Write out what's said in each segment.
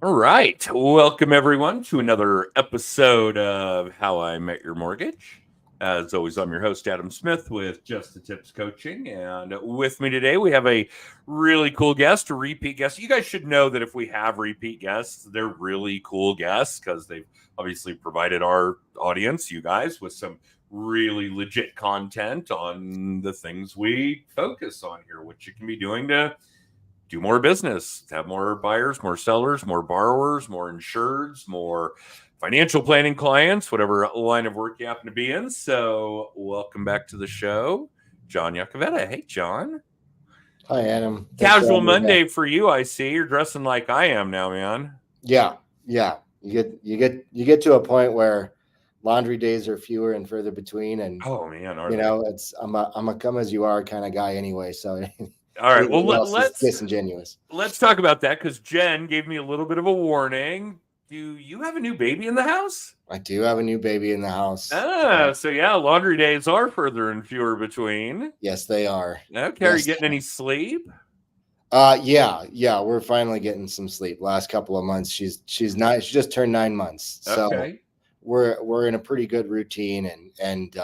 All right. Welcome, everyone, to another episode of How I Met Your Mortgage. As always, I'm your host, Adam Smith, with Just the Tips Coaching. And with me today, we have a really cool guest, a repeat guest. You guys should know that if we have repeat guests, they're really cool guests because they've obviously provided our audience, you guys, with some really legit content on the things we focus on here, which you can be doing to do more business, have more buyers, more sellers, more borrowers, more insureds, more financial planning clients, whatever line of work you happen to be in. So, welcome back to the show, Jon Yacovetta. Hey, John. Hi, Adam. Thanks for Casual having me back. Monday for you, I see. You're dressing like I am now, man. Yeah. You get to a point where laundry days are fewer and further between, and Oh man, are they? it's I'm a come as you are kind of guy anyway. So All right. Well, anything else is let's disingenuous. talk about that because Jen gave me a little bit of a warning. Do you have a new baby in the house? I do have a new baby in the house. So yeah, laundry days are further and fewer between. Yes, they are. Okay, are you getting any sleep? Yeah. We're finally getting some sleep. Last couple of months, she just turned 9 months, so Okay. we're in a pretty good routine, and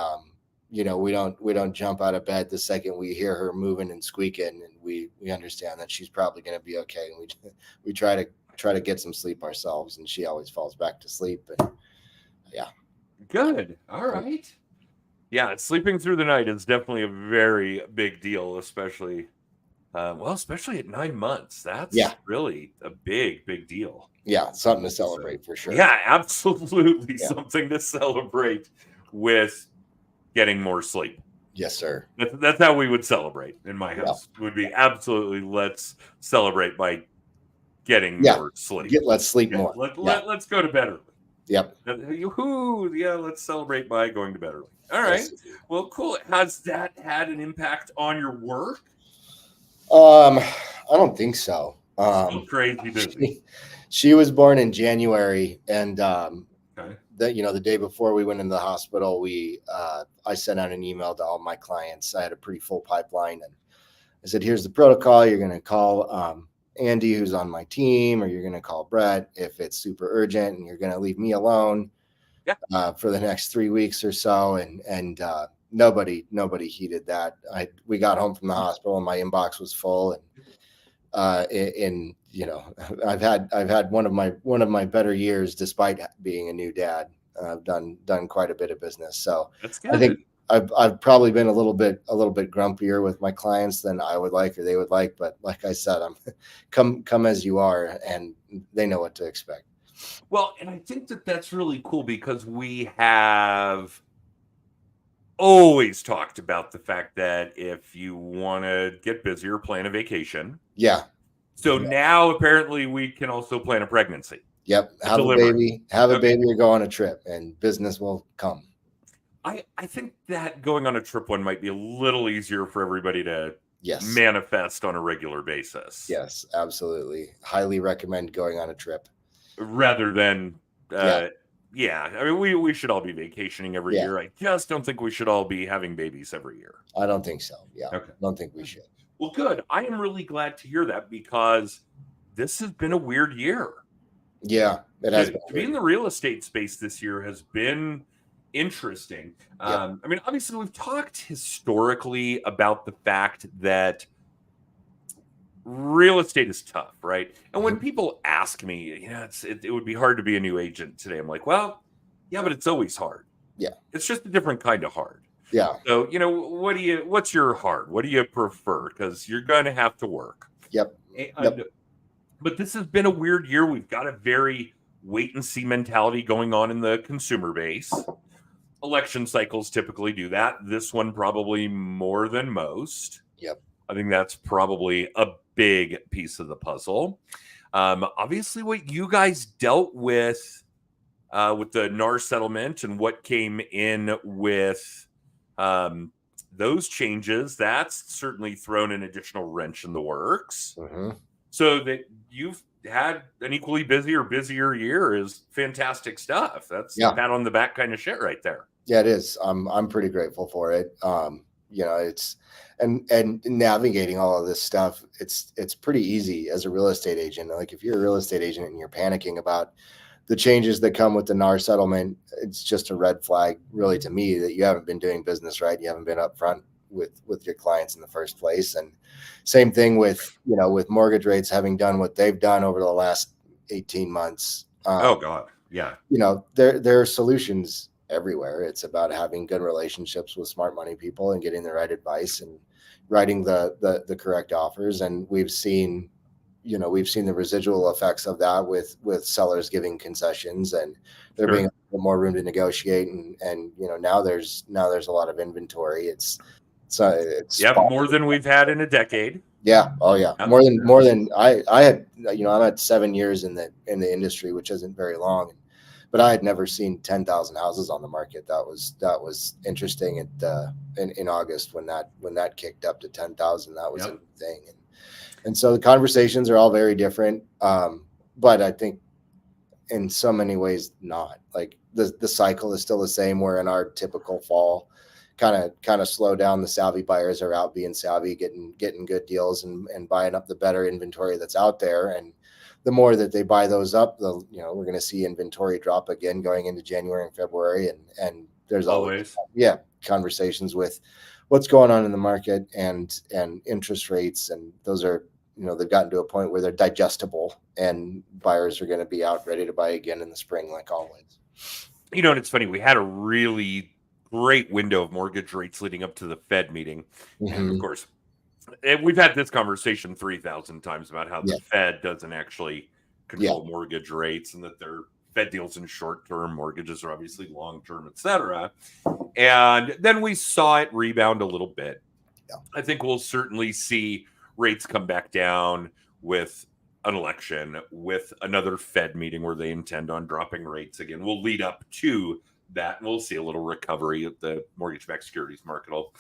we don't jump out of bed the second we hear her moving and squeaking, and we understand that she's probably going to be okay, and we try to get some sleep ourselves, and she always falls back to sleep. And yeah. Good. All right. Yeah, sleeping through the night is definitely a very big deal, especially especially at 9 months. That's really a big deal. Yeah, something to celebrate for sure. Yeah, absolutely something to celebrate with getting more sleep. Yes, sir. That's how we would celebrate in my house. Would be absolutely let's celebrate by getting more sleep. Let's sleep more. Let's go to bed early. Yep. Let's celebrate by going to bed early. All right. Yes. Well, cool. Has that had an impact on your work? I don't think so. Still crazy busy. She was born in January, and Okay. the day before we went into the hospital, I sent out an email to all my clients. I had a pretty full pipeline, and I said, "Here's the protocol. You're going to call Andy, who's on my team, or you're going to call Brett if it's super urgent, and you're going to leave me alone for the next 3 weeks or so." And nobody heeded that. We got home from the hospital, and my inbox was full, and I've had one of my better years despite being a new dad. I've done quite a bit of business, so That's good. I think I've probably been a little bit grumpier with my clients than I would like or they would like. But like I said, I'm come as you are, and they know what to expect. Well, and I think that's really cool because we have always talked about the fact that if you want to get busier, plan a vacation. Yeah. So now apparently we can also plan a pregnancy. Yep. Have a baby or go on a trip, and business will come. I think that going on a trip one might be a little easier for everybody to manifest on a regular basis. Yes, absolutely. Highly recommend going on a trip. Rather than, I mean, we should all be vacationing every year. I just don't think we should all be having babies every year. I don't think so. Yeah. Okay. I don't think we should. Well, good. I am really glad to hear that because this has been a weird year. Yeah, it has been. To be in the real estate space this year has been interesting. I mean, obviously, we've talked historically about the fact that real estate is tough, right? And when people ask me, it would be hard to be a new agent today. I'm like, well, yeah, but it's always hard. Yeah. It's just a different kind of hard. Yeah. So, what's your hard? What do you prefer? Because you're going to have to work. Yep. But this has been a weird year. We've got a very wait and see mentality going on in the consumer base. Election cycles typically do that. This one probably more than most. Yep. I think that's probably a big piece of the puzzle. Obviously, what you guys dealt with the NAR settlement and what came in with those changes, that's certainly thrown an additional wrench in the works. Mm-hmm. So that you've had an equally busier year is fantastic stuff. That's pat on the back kind of shit right there. Yeah, it is. I'm pretty grateful for it. it's and navigating all of this stuff. It's pretty easy as a real estate agent. Like if you're a real estate agent and you're panicking about the changes that come with the NAR settlement, it's just a red flag, really, to me, that you haven't been doing business right. You haven't been upfront with your clients in the first place. And same thing with with mortgage rates having done what they've done over the last 18 months. Oh God, yeah. There are solutions everywhere. It's about having good relationships with smart money people and getting the right advice and writing the correct offers. And we've seen the residual effects of that with sellers giving concessions and there being more room to negotiate. And now there's a lot of inventory. It's more than we've had in a decade. Yeah. Oh yeah. More than I had, I'm at 7 years in the industry, which isn't very long, but I had never seen 10,000 houses on the market. That was interesting in August when that kicked up to 10,000. That was a new thing. And so the conversations are all very different. But I think in so many ways, not like the cycle is still the same, where in our typical fall, kind of slow down. The savvy buyers are out being savvy, getting good deals and buying up the better inventory that's out there. And the more that they buy those up, we're going to see inventory drop again going into January and February. And there's always conversations with what's going on in the market and interest rates. And those are, they've gotten to a point where they're digestible and buyers are going to be out ready to buy again in the spring, like always. And it's funny. We had a really great window of mortgage rates leading up to the Fed meeting. Mm-hmm. And of course, we've had this conversation 3,000 times about how the Fed doesn't actually control mortgage rates and that their Fed deals in short-term, mortgages are obviously long-term, et cetera. And then we saw it rebound a little bit. Yeah. I think we'll certainly see rates come back down with an election, with another Fed meeting where they intend on dropping rates again. We'll lead up to that, and we'll see a little recovery at the mortgage-backed securities market. Will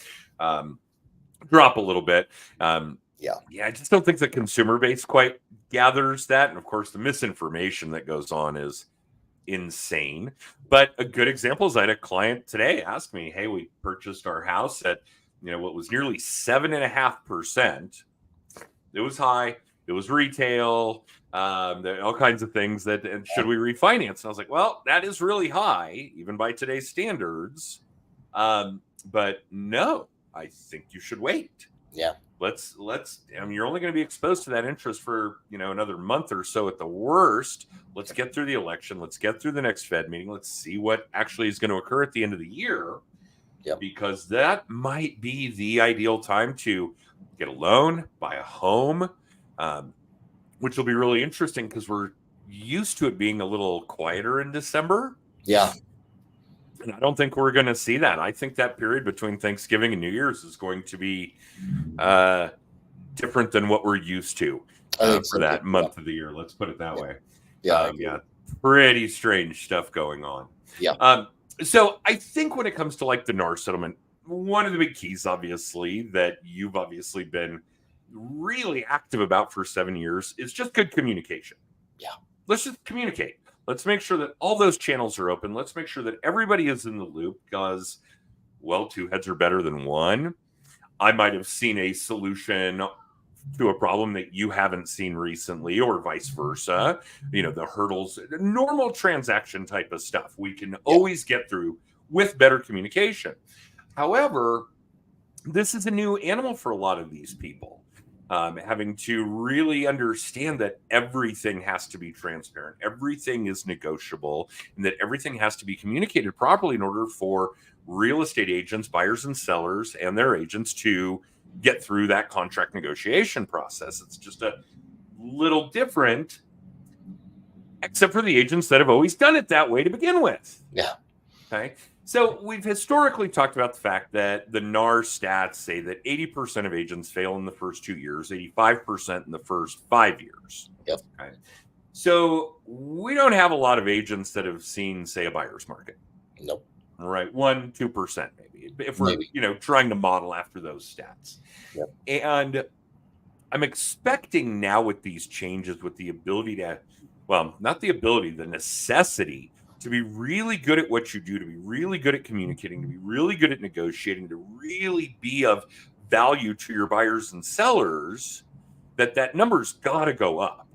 drop a little bit. I just don't think the consumer base quite gathers that. And of course, the misinformation that goes on is insane. But a good example is I had a client today ask me, hey, we purchased our house at, what was nearly 7.5%. It was high. It was retail. There are all kinds of things and should we refinance? And I was like, well, that is really high, even by today's standards. But no, I think you should wait. Yeah. Let's, you're only going to be exposed to that interest for, another month or so at the worst. Let's get through the election. Let's get through the next Fed meeting. Let's see what actually is going to occur at the end of the year. Yep. Because that might be the ideal time to get a loan, buy a home, which will be really interesting because we're used to it being a little quieter in December. Yeah. And I don't think we're going to see that. I think that period between Thanksgiving and New Year's is going to be different than what we're used to for that month of the year. Let's put it that way. Yeah. Pretty strange stuff going on. Yeah. So I think when it comes to like the NAR settlement, one of the big keys, obviously, that you've obviously been really active about for 7 years is just good communication. Yeah. Let's just communicate. Let's make sure that all those channels are open. Let's make sure that everybody is in the loop because, well, two heads are better than one. I might have seen a solution to a problem that you haven't seen recently or vice versa. The hurdles, normal transaction type of stuff we can always get through with better communication. However, this is a new animal for a lot of these people. Having to really understand that everything has to be transparent, everything is negotiable, and that everything has to be communicated properly in order for real estate agents, buyers and sellers, and their agents to get through that contract negotiation process. It's just a little different, except for the agents that have always done it that way to begin with. Yeah. Okay. So we've historically talked about the fact that the NAR stats say that 80% of agents fail in the first 2 years, 85% in the first 5 years. Yep. Okay. So we don't have a lot of agents that have seen, say, a buyer's market. Nope. All right. 1-2% maybe, if we're trying to model after those stats. Yep. And I'm expecting now with these changes, with the ability to, well, not the ability, the necessity to be really good at what you do, to be really good at communicating, to be really good at negotiating, to really be of value to your buyers and sellers, that number's got to go up.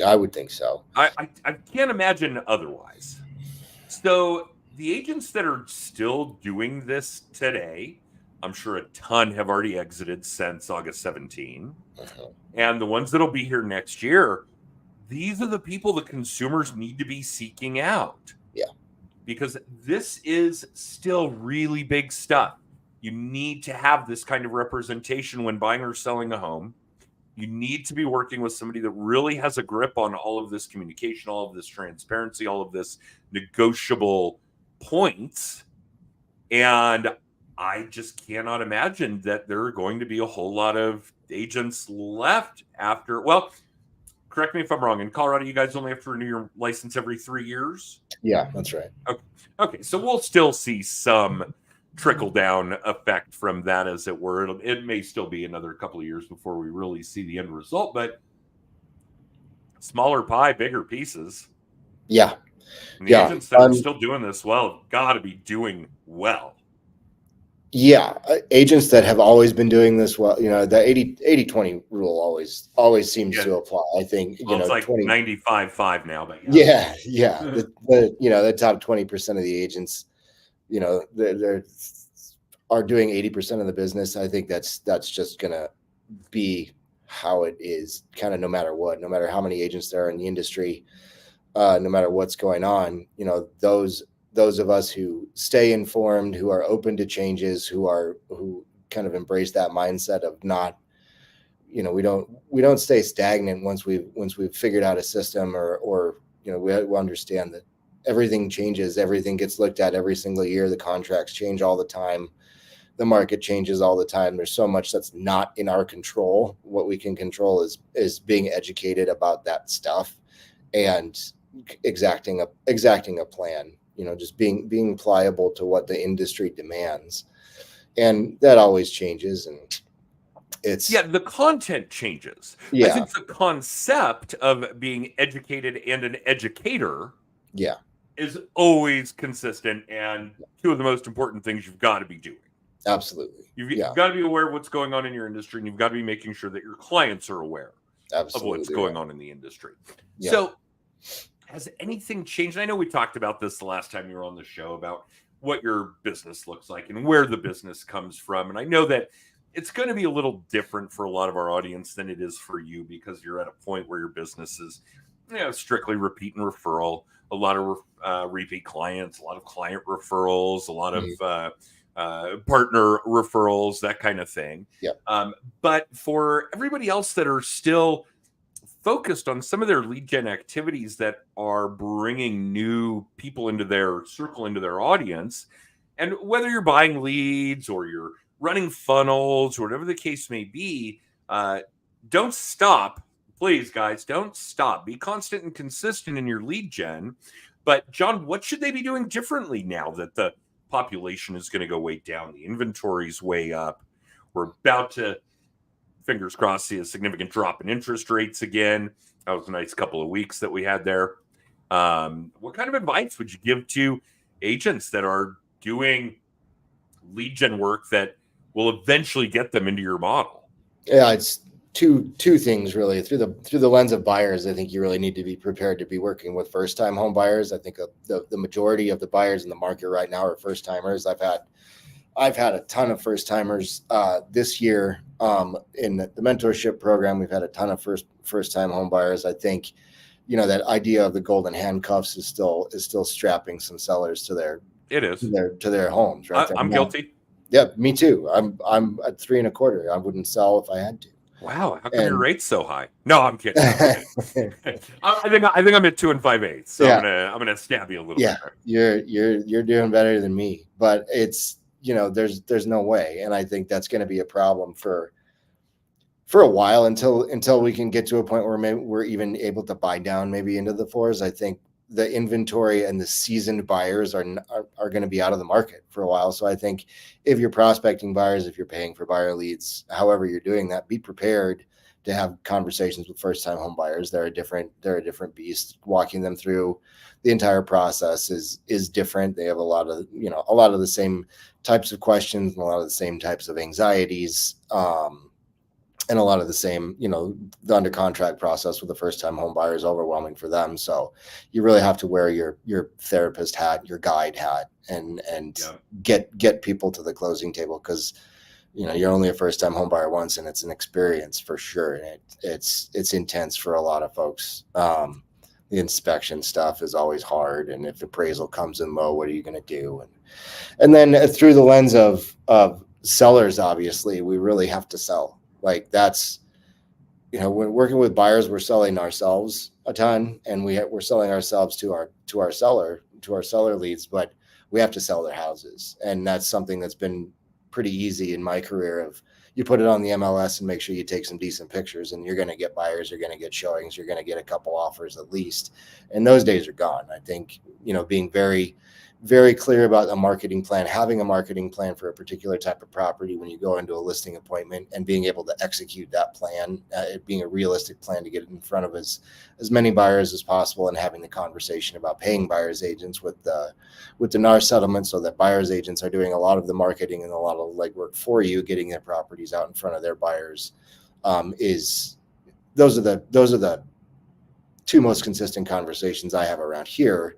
I would think so. I can't imagine otherwise. So the agents that are still doing this today, I'm sure a ton have already exited since August 17. And the ones that'll be here next year, these are the people the consumers need to be seeking out. Yeah. Because this is still really big stuff. You need to have this kind of representation when buying or selling a home. You need to be working with somebody that really has a grip on all of this communication, all of this transparency, all of this negotiable points. And I just cannot imagine that there are going to be a whole lot of agents left after. Well, correct me if I'm wrong. In Colorado, you guys only have to renew your license every 3 years? Yeah, that's right. Okay. So we'll still see some trickle down effect from that, as it were. It may still be another couple of years before we really see the end result, but smaller pie, bigger pieces. Yeah. And the agents that are still doing this well have got to be doing well. Yeah, agents that have always been doing this well, you know, the 80-20 rule always seems to apply. I think, well, it's like 95-5 now, but yeah. The top 20% of the agents, you know, they are doing 80% of the business. I think that's just gonna be how it is, kind of no matter what, no matter how many agents there are in the industry, no matter what's going on. You know, those of us who stay informed, who are open to changes, who kind of embrace that mindset of not, you know, we don't stay stagnant once we've figured out a system, or you know, we understand that everything changes, everything gets looked at every single year, the contracts change all the time, the market changes all the time. There's so much that's not in our control. What we can control is being educated about that stuff and exacting a plan. You know, just being pliable to what the industry demands, and that always changes. And it's the content changes. I think the concept of being educated and an educator is always consistent, and two of the most important things you've got to be doing. Absolutely. You've got to be aware of what's going on in your industry, and you've got to be making sure that your clients are aware of what's going on in the industry. So has anything changed? I know we talked about this the last time you were on the show, about what your business looks like and where the business comes from. And I know that it's going to be a little different for a lot of our audience than it is for you, because you're at a point where your business is, you know, strictly repeat and referral, a lot of repeat clients, a lot of client referrals, a lot of partner referrals, that kind of thing. But for everybody else that are still focused on some of their lead gen activities that are bringing new people into their circle, into their audience, and whether you're buying leads or you're running funnels or whatever the case may be, don't stop. Please, guys, don't stop. Be constant and consistent in your lead gen. But John, what should they be doing differently now that the population is going to go way down, the inventory's way up, we're about to, fingers crossed, see a significant drop in interest rates again? That was a nice couple of weeks that we had there. What kind of advice would you give to agents that are doing lead gen work that will eventually get them into your model? Yeah, it's two things really. Through the lens of buyers, I think you really need to be prepared to be working with first-time home buyers. I think the majority of the buyers in the market right now are first-timers. I've had a ton of first-timers this year in the mentorship program. We've had a ton of first-time home buyers. I think, you know, that idea of the golden handcuffs is still strapping some sellers to their homes. Right, I'm guilty. Yeah, me too. I'm at 3.25. I wouldn't sell if I had to. Wow, how come your rate's so high? No, I'm kidding. I think I'm at 2 5/8. So I'm gonna stab you a little bit. Yeah, you're doing better than me, but it's, you know, there's no way, and I think that's going to be a problem for a while until we can get to a point where maybe we're even able to buy down maybe into the 4s. I think the inventory and the seasoned buyers are going to be out of the market for a while. So I think if you're prospecting buyers, if you're paying for buyer leads, however you're doing that, be prepared to have conversations with first time home buyers. They're a different beast. Walking them through the entire process is different. They have a lot of the same types of questions and a lot of the same types of anxieties. And a lot of the same, the under contract process with the first time home buyer is overwhelming for them. So you really have to wear your therapist hat, your guide hat, and get people to the closing table, because you're only a first time home buyer once, and it's an experience for sure. And it's intense for a lot of folks. The inspection stuff is always hard, and if appraisal comes in low, what are you going to do? And then through the lens of sellers, obviously, we really have to sell. Like that's, when working with buyers, we're selling ourselves a ton, and we're selling ourselves to our seller leads, but we have to sell their houses. And that's something that's been pretty easy in my career. Of you put it on the MLS and make sure you take some decent pictures, and you're going to get buyers, you're going to get showings, you're going to get a couple offers at least. And those days are gone. I think, being very, very clear about a marketing plan, having a marketing plan for a particular type of property when you go into a listing appointment, and being able to execute that plan, it being a realistic plan to get it in front of as many buyers as possible, and having the conversation about paying buyers agents with the NAR settlement, so that buyers agents are doing a lot of the marketing and a lot of legwork for you, getting their properties out in front of their buyers. Those are the two most consistent conversations I have around here.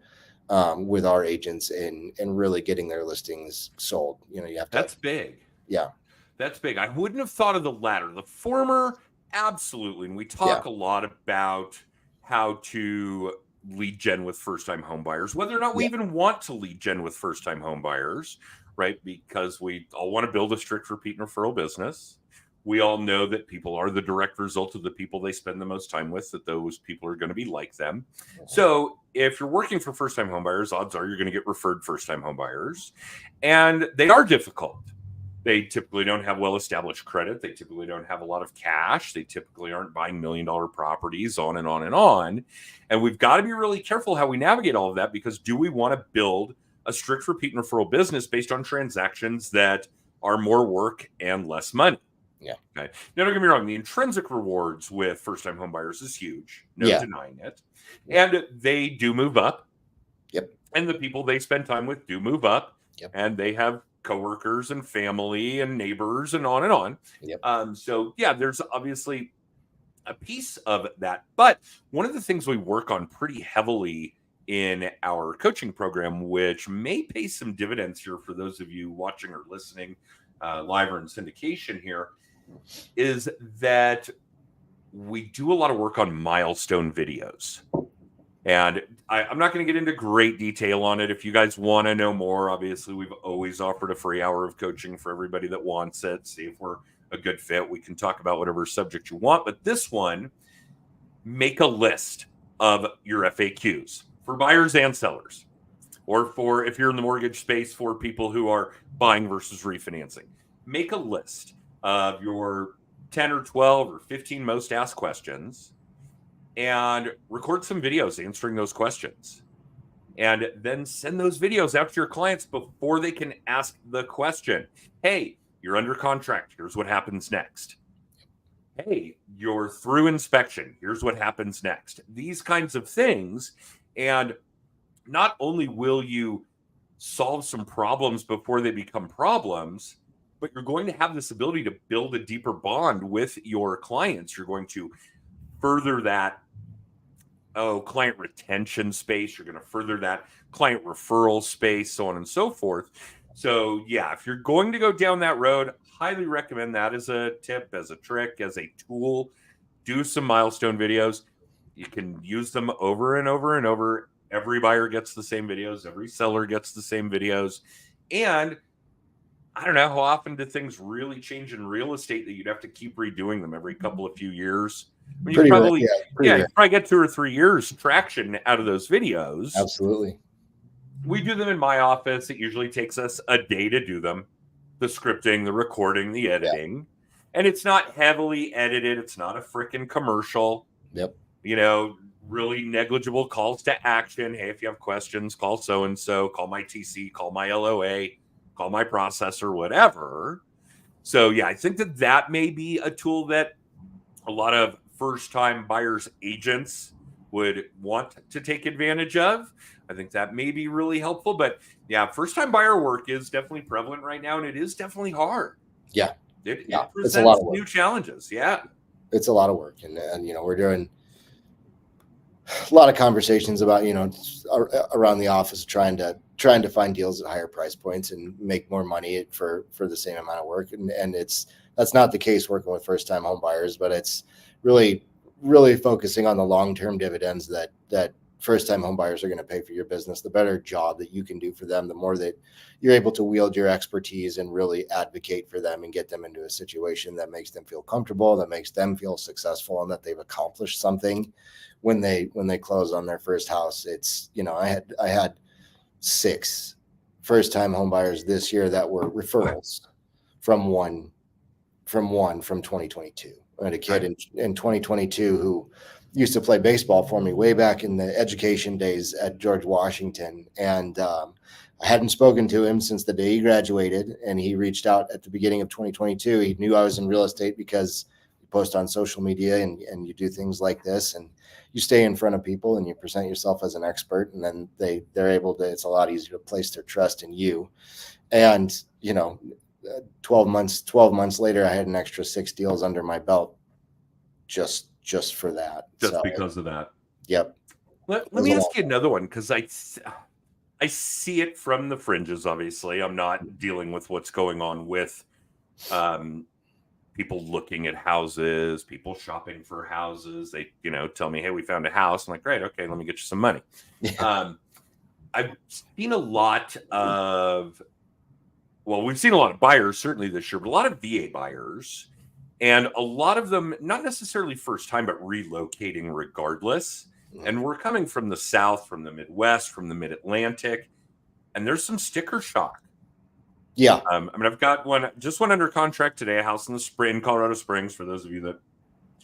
With our agents and really getting their listings sold. You have to. That's big. Yeah. That's big. I wouldn't have thought of the latter. The former, absolutely. And we talk a lot about how to lead gen with first-time home buyers, whether or not we even want to lead gen with first-time home buyers, right? Because we all want to build a strict repeat and referral business. We all know that people are the direct result of the people they spend the most time with, that those people are going to be like them. So if you're working for first-time homebuyers, odds are you're going to get referred first-time homebuyers. And they are difficult. They typically don't have well-established credit. They typically don't have a lot of cash. They typically aren't buying $1 million properties, on and on and on. And we've got to be really careful how we navigate all of that, because do we want to build a strict repeat and referral business based on transactions that are more work and less money? Yeah. Okay. Now, don't get me wrong. The intrinsic rewards with first-time home buyers is huge. No denying it. And they do move up. Yep. And the people they spend time with do move up. Yep. And they have coworkers and family and neighbors and on and on. Yep. So, there's obviously a piece of that. But one of the things we work on pretty heavily in our coaching program, which may pay some dividends here for those of you watching or listening live or in syndication here, is that we do a lot of work on milestone videos. And I'm not going to get into great detail on it. If you guys want to know more, obviously, we've always offered a free hour of coaching for everybody that wants it. See if we're a good fit. We can talk about whatever subject you want. But this one, make a list of your FAQs for buyers and sellers, or for, if you're in the mortgage space, for people who are buying versus refinancing. Make a list of your 10 or 12 or 15 most asked questions, and record some videos answering those questions. And then send those videos out to your clients before they can ask the question. Hey, you're under contract. Here's what happens next. Hey, you're through inspection. Here's what happens next. These kinds of things. And not only will you solve some problems before they become problems, but you're going to have this ability to build a deeper bond with your clients. You're going to further that client retention space. You're going to further that client referral space, so on and so forth. So if you're going to go down that road, highly recommend that as a tip, as a trick, as a tool. Do some milestone videos. You can use them over and over and over. Every buyer gets the same videos. Every seller gets the same videos. And I don't know, how often do things really change in real estate that you'd have to keep redoing them every couple of few years? I mean, you probably get 2 or 3 years traction out of those videos. Absolutely. We do them in my office. It usually takes us a day to do them. The scripting, the recording, the editing. And it's not heavily edited. It's not a freaking commercial. Yep. Really negligible calls to action. Hey, if you have questions, call so-and-so, call my TC, call my LOA, call my processor, whatever. So, I think that may be a tool that a lot of first-time buyers agents would want to take advantage of. I think that may be really helpful. But yeah, first-time buyer work is definitely prevalent right now, and it is definitely hard. Yeah. It It's a lot presents of work. new challenges. Yeah. It's a lot of work. And we're doing a lot of conversations about, around the office, trying to find deals at higher price points and make more money for the same amount of work. And that's not the case working with first-time home buyers, but it's really, really focusing on the long-term dividends that first-time home buyers are going to pay for your business. The better job that you can do for them, the more that you're able to wield your expertise and really advocate for them and get them into a situation that makes them feel comfortable, that makes them feel successful, and that they've accomplished something when they close on their first house. It's, I had 6 first-time home buyers this year that were referrals from 2022. I had a kid in 2022 who used to play baseball for me way back in the education days at George Washington. And I hadn't spoken to him since the day he graduated. And he reached out at the beginning of 2022. He knew I was in real estate because you post on social media and you do things like this. And you stay in front of people and you present yourself as an expert. And then they're able to, it's a lot easier to place their trust in you. And, 12 months later, I had an extra 6 deals under my belt just for that. Because of that. Yep. Let me ask you another one, because I see it from the fringes. Obviously, I'm not dealing with what's going on with people looking at houses, people shopping for houses. They, tell me, hey, we found a house. I'm like, great, okay, let me get you some money. Yeah. I've seen a lot of, we've seen a lot of buyers certainly this year, but a lot of VA buyers, and a lot of them not necessarily first time, but relocating regardless. And we're coming from the South, from the Midwest, from the Mid-Atlantic, and there's some sticker shock. Yeah. I've got one under contract today, a house in Colorado Springs. For those of you that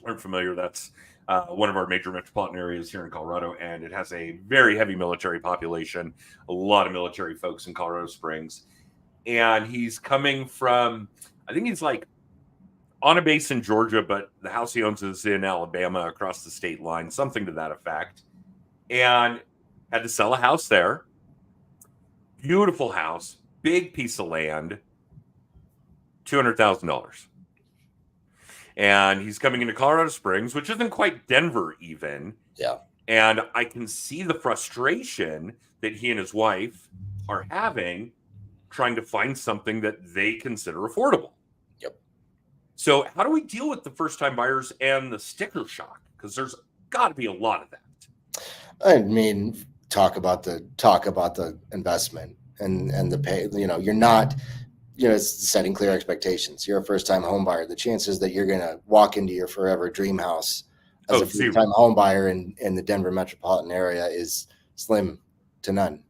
aren't familiar, that's one of our major metropolitan areas here in Colorado, and it has a very heavy military population, a lot of military folks in Colorado Springs. And he's coming from, I think he's like on a base in Georgia, but the house he owns is in Alabama across the state line, something to that effect. And had to sell a house there. Beautiful house, big piece of land, $200,000. And he's coming into Colorado Springs, which isn't quite Denver even. Yeah. And I can see the frustration that he and his wife are having trying to find something that they consider affordable. Yep. So how do we deal with the first-time buyers and the sticker shock? Because there's got to be a lot of that. I mean, talk about the investment and the pay. You're not, it's setting clear expectations. You're a first-time home buyer. The chances that you're going to walk into your forever dream house as a first-time home buyer in the Denver metropolitan area is slim to none.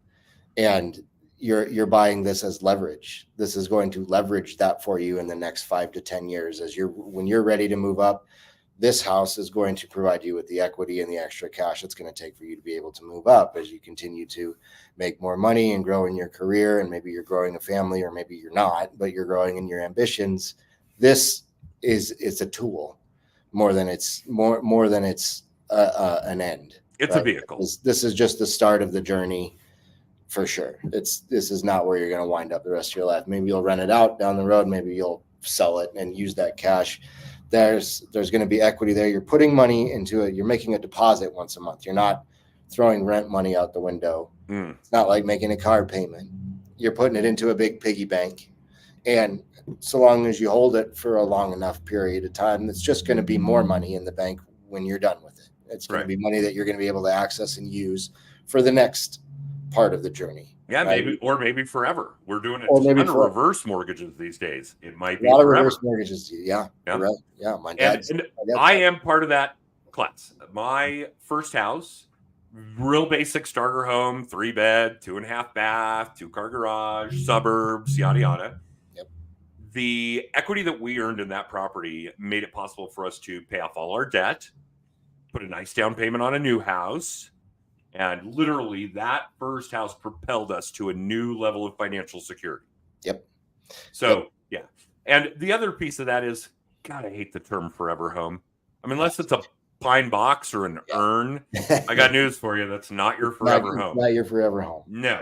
And you're buying this as leverage. This is going to leverage that for you in the next 5 to 10 years. When you're ready to move up, this house is going to provide you with the equity and the extra cash it's going to take for you to be able to move up as you continue to make more money and grow in your career. And maybe you're growing a family, or maybe you're not, but you're growing in your ambitions. This is a tool more than it's an end. It's right? A vehicle. This is just the start of the journey. For sure. This is not where you're going to wind up the rest of your life. Maybe you'll rent it out down the road. Maybe you'll sell it and use that cash. There's going to be equity there. You're putting money into it. You're making a deposit once a month. You're not throwing rent money out the window. It's not like making a car payment. You're putting it into a big piggy bank. And so long as you hold it for a long enough period of time, it's just going to be more money in the bank when you're done with it. It's going to be money that you're going to be able to access and use for the next part of the journey. Yeah, right? maybe forever. We're doing a ton of reverse mortgages these days. It might be a lot forever. of reverse mortgages. Yeah. Right. Yeah. My dad's I am part of that class. My first house, real basic starter home, 3-bed, 2.5 bath, 2-car garage, suburbs, yada yada. Yep. The equity that we earned in that property made it possible for us to pay off all our debt, put a nice down payment on a new house. And literally that first house propelled us to a new level of financial security. Yep. So, yeah. And the other piece of that is, God, I hate the term forever home. I mean, unless it's a pine box or an urn, I got news for you. That's not your forever home. Not your forever home. No.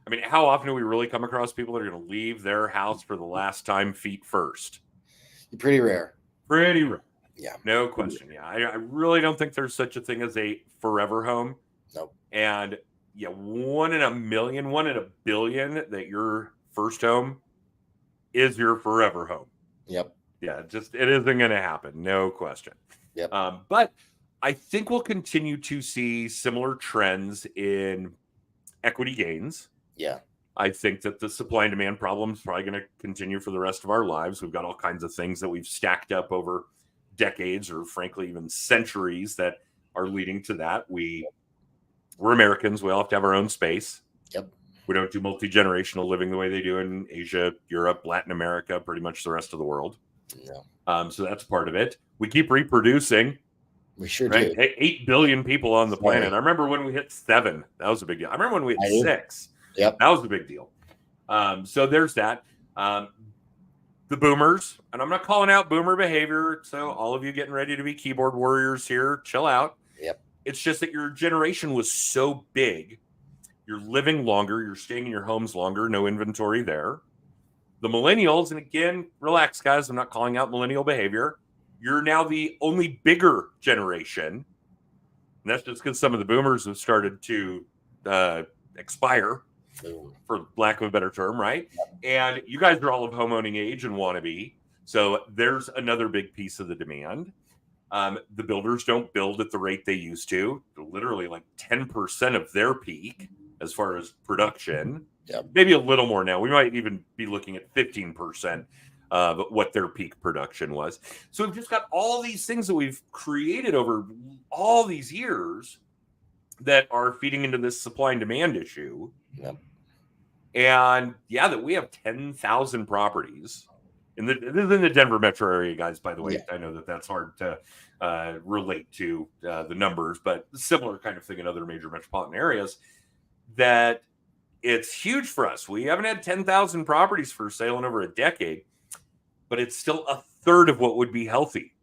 I mean, how often do we really come across people that are going to leave their house for the last time feet first? Pretty rare. Pretty rare. Yeah. No question. Yeah. I really don't think there's such a thing as a forever home. Nope. And yeah, 1 in a million, 1 in a billion that your first home is your forever home. Yep. Yeah, it isn't going to happen. No question. Yep. But I think we'll continue to see similar trends in equity gains. Yeah. I think that the supply and demand problem is probably going to continue for the rest of our lives. We've got all kinds of things that we've stacked up over decades or frankly even centuries that are leading to that. We're Americans. We all have to have our own space. Yep. We don't do multi-generational living the way they do in Asia, Europe, Latin America, pretty much the rest of the world. No. So that's part of it. We keep reproducing. We sure right? do. 8 billion people on the planet. I remember when we hit 7. That was a big deal. I remember when we hit 6. Yep. That was a big deal. So there's that. The boomers, and I'm not calling out boomer behavior. So all of you getting ready to be keyboard warriors here, chill out. Yep. It's just that your generation was so big. You're living longer. You're staying in your homes longer. No inventory there. The millennials, and again, relax, guys. I'm not calling out millennial behavior. You're now the only bigger generation. And that's just because some of the boomers have started to expire, for lack of a better term, right? And you guys are all of home owning age and want to be. So there's another big piece of the demand. The builders don't build at the rate they used to. They're literally like 10% of their peak as far as production. Yep. Maybe a little more now. We might even be looking at 15% of what their peak production was. So we've just got all these things that we've created over all these years that are feeding into this supply and demand issue. Yep. And yeah, that we have 10,000 properties in the Denver metro area, guys, by the way. Yeah. I know that that's hard to relate to the numbers, but similar kind of thing in other major metropolitan areas, that it's huge for us. We haven't had 10,000 properties for sale in over a decade, but it's still a third of what would be healthy.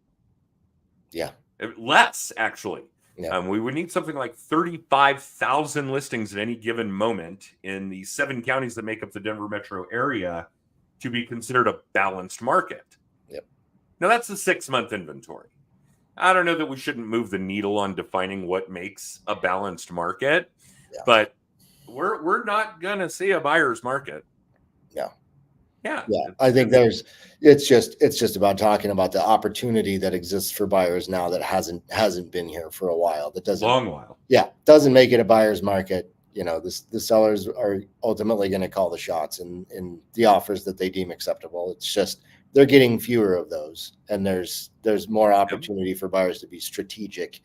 Yeah. Less, actually. Yeah. We would need something like 35,000 listings at any given moment in the 7 counties that make up the Denver metro area to be considered a balanced market. Yep. Now, that's a 6-month inventory. I don't know that we shouldn't move the needle on defining what makes a balanced market, but we're not going to see a buyer's market. Yeah. I think it's just about talking about the opportunity that exists for buyers now that hasn't been here for a while. That doesn't long while. Yeah. Doesn't make it a buyer's market. You know, the sellers are ultimately going to call the shots in the offers that they deem acceptable. It's just, they're getting fewer of those. And there's more opportunity for buyers to be strategic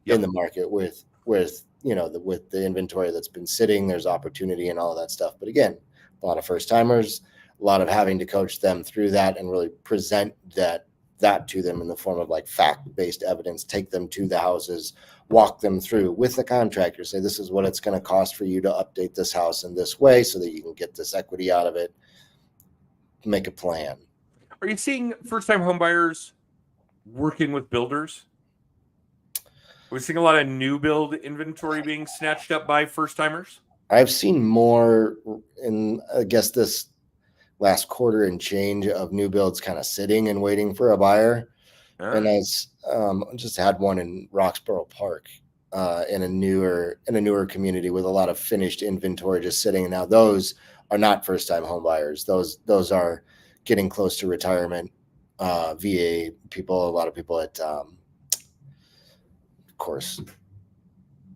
in the market with the inventory that's been sitting. There's opportunity and all of that stuff. But again, a lot of first timers, a lot of having to coach them through that and really present that to them in the form of like fact-based evidence, take them to the houses, walk them through with the contractor, say, this is what it's going to cost for you to update this house in this way so that you can get this equity out of it, make a plan. Are you seeing first-time home buyers working with builders? Are we seeing a lot of new build inventory being snatched up by first-timers? I've seen more in, I guess, this last quarter and change of new builds kind of sitting and waiting for a buyer. And I just had one in Roxborough Park in a newer community with a lot of finished inventory just sitting. And now those are not first-time home buyers. Those are getting close to retirement. VA people, a lot of people at, of course,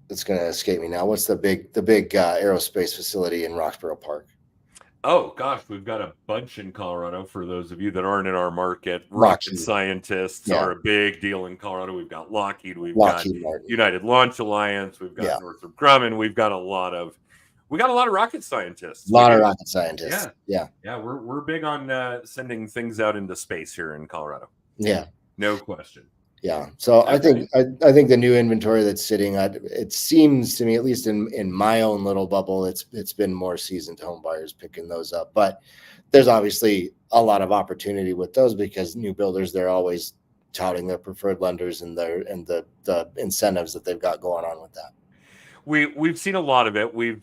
it's going to escape me now. What's the big aerospace facility in Roxborough Park? Oh, gosh, we've got a bunch in Colorado for those of you that aren't in our market. Rocket scientists are a big deal in Colorado. We've got Lockheed, we've got Martin. United Launch Alliance, we've got Northrop Grumman, we've got a lot of rocket scientists. A lot of rocket scientists. Yeah. We're big on sending things out into space here in Colorado. Yeah. No question. Yeah. So I think the new inventory that's sitting, it seems to me, at least in my own little bubble, it's been more seasoned home buyers picking those up. But there's obviously a lot of opportunity with those because new builders, they're always touting their preferred lenders and the incentives that they've got going on with that. We've seen a lot of it. We've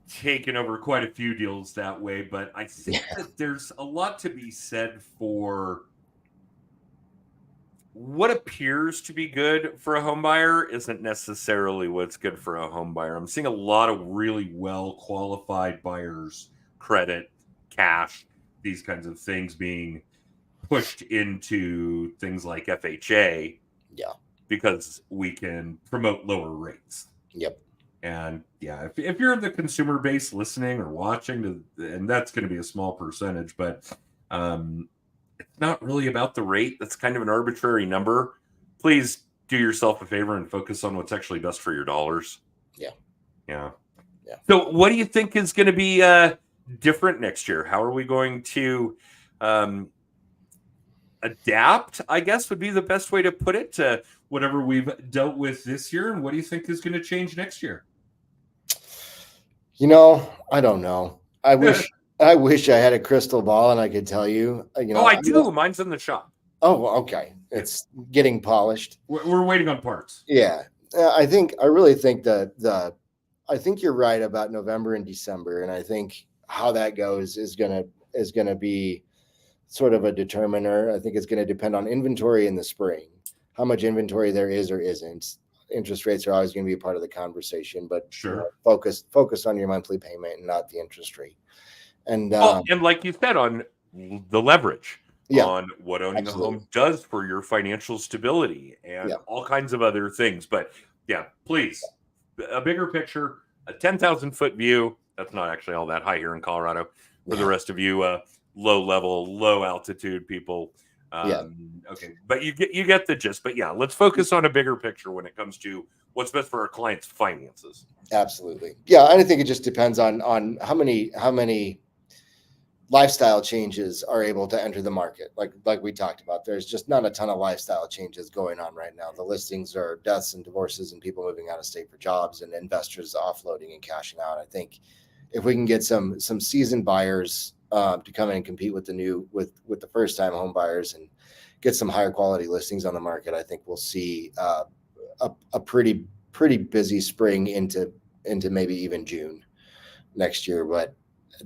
taken over quite a few deals that way, but I think that there's a lot to be said for what appears to be good for a home buyer isn't necessarily what's good for a home buyer. I'm seeing a lot of really well qualified buyers, credit, cash, these kinds of things being pushed into things like FHA. Yeah. Because we can promote lower rates. Yep. And yeah, if you're the consumer base listening or watching, and that's going to be a small percentage, but it's not really about the rate. That's kind of an arbitrary number. Please do yourself a favor and focus on what's actually best for your dollars. Yeah. Yeah. Yeah. So what do you think is going to be different next year? How are we going to adapt, I guess would be the best way to put it, to whatever we've dealt with this year? And what do you think is going to change next year? I don't know. I wish I had a crystal ball and I could tell you. I do. Mine's in the shop. Oh, okay. It's getting polished. We're waiting on parts. Yeah. I really think that I think you're right about November and December. And I think how that goes is going to be sort of a determiner. I think it's going to depend on inventory in the spring, how much inventory there is or isn't. Interest rates are always going to be a part of the conversation, but sure, focus on your monthly payment and not the interest rate. And and like you said, on the leverage, on what owning a home does for your financial stability and all kinds of other things. But yeah, please, a bigger picture, a 10,000 foot view. That's not actually all that high here in Colorado. For the rest of you, low level, low altitude people. Okay, but you get the gist. But yeah, let's focus on a bigger picture when it comes to what's best for our clients' finances. Absolutely. Yeah, and I think it just depends on how many lifestyle changes are able to enter the market. Like we talked about, there's just not a ton of lifestyle changes going on right now. The listings are deaths and divorces and people moving out of state for jobs and investors offloading and cashing out. I think if we can get some seasoned buyers to come in and compete with the first time home buyers and get some higher quality listings on the market, I think we'll see a pretty busy spring into maybe even June next year. But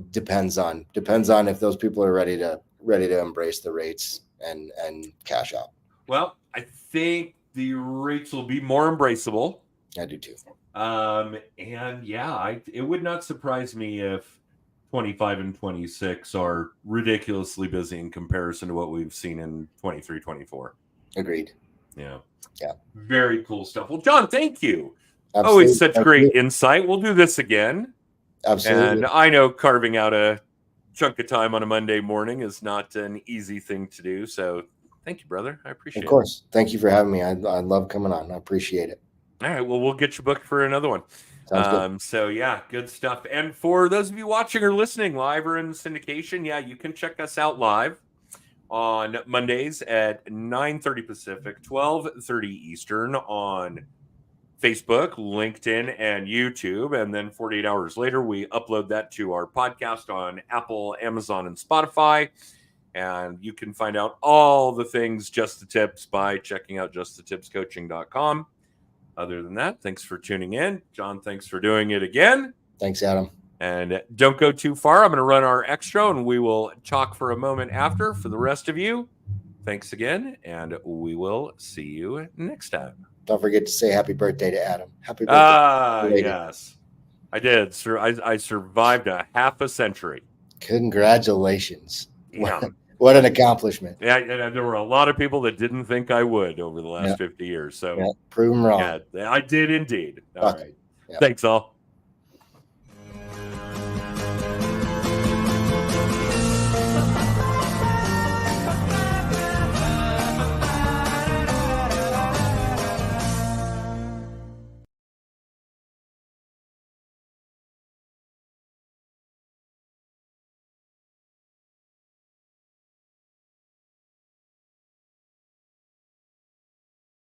depends on if those people are ready to embrace the rates and cash out. Well, I think the rates will be more embraceable. I do too. And yeah, it would not surprise me if 25 and 26 are ridiculously busy in comparison to what we've seen in 23, 24. Agreed. Yeah. Yeah. Very cool stuff. Well, John, thank you. Absolutely. Always such great insight. We'll do this again. Absolutely. And I know carving out a chunk of time on a Monday morning is not an easy thing to do. So thank you, brother. I appreciate it. Of course. Thank you for having me. I love coming on. I appreciate it. All right. Well, we'll get you booked for another one. So yeah, good stuff. And for those of you watching or listening live or in syndication, yeah, you can check us out live on Mondays at 9:30 Pacific, 12:30 Eastern on Facebook, LinkedIn, and YouTube. And then 48 hours later, we upload that to our podcast on Apple, Amazon, and Spotify. And you can find out all the things Just the Tips by checking out justthetipscoaching.com. Other than that, thanks for tuning in. John, thanks for doing it again. Thanks, Adam. And don't go too far. I'm going to run our extra, and we will talk for a moment after. For the rest of you, thanks again, and we will see you next time. Don't forget to say happy birthday to Adam. Happy birthday. Yes. I did. I survived a half a century. Congratulations. Yeah. What an accomplishment. Yeah, there were a lot of people that didn't think I would over the last 50 years. So prove them wrong. Yeah, I did indeed. All right. Yeah. Thanks all.